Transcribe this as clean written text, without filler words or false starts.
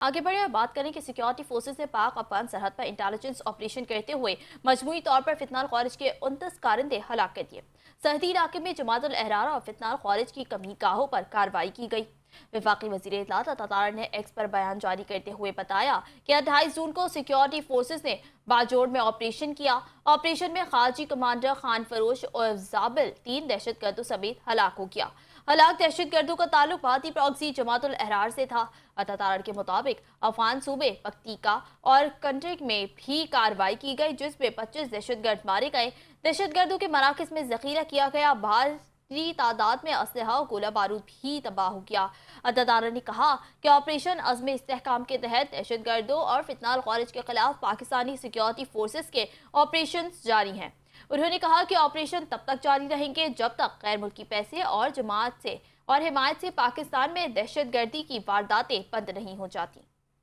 आगे बढ़े और बात करें कि सिक्योरिटी फोर्सेस ने पाक अफगान सरहद पर इंटेलिजेंस ऑपरेशन करते हुए मजमूई तौर पर फितनाल खारिज के 29 कारिंदे हलाक कर दिए। सरहदी इलाके में जमातुल अहरार और फितनाल खारिज की कमी गाहों पर कार्रवाई की गई। वफाकी वज़ीर इत्तलात अता ने एक्स पर बयान जारी करते हुए बताया कि 28 जून को सिक्योरिटी फोर्सेस ने बाजोड़ में ऑपरेशन किया। ऑपरेशन में खारजी कमांडर खान फरोश और जाबिल 3 दहशतगर्दों समेत हलाक हो गया। हलाक दहशतगर्दों का ताल्लुक भारतीय प्रॉक्सी जमातुल अहरार से था। अतातारड़ के मुताबिक अफगान सूबे पक्तिका और कंट्रिक में भी कार्रवाई की गई, जिसमें 25 दहशतगर्द मारे गए। दहशतगर्दों के मराकज में जखीरा किया गया भारी तादाद में असलहा और गोला बारूद भी तबाह हो गया। अतातारड़ ने कहा कि ऑपरेशन अज़्म इस्तेहकाम के तहत दहशतगर्दों और फितनाल खारिज के खिलाफ पाकिस्तानी सिक्योरिटी फोर्सेस के ऑपरेशन जारी हैं। उन्होंने कहा कि ऑपरेशन तब तक जारी रहेंगे जब तक गैर मुल्की पैसे और जमात से और हिमायत से पाकिस्तान में दहशतगर्दी की वारदातें बंद नहीं हो जाती।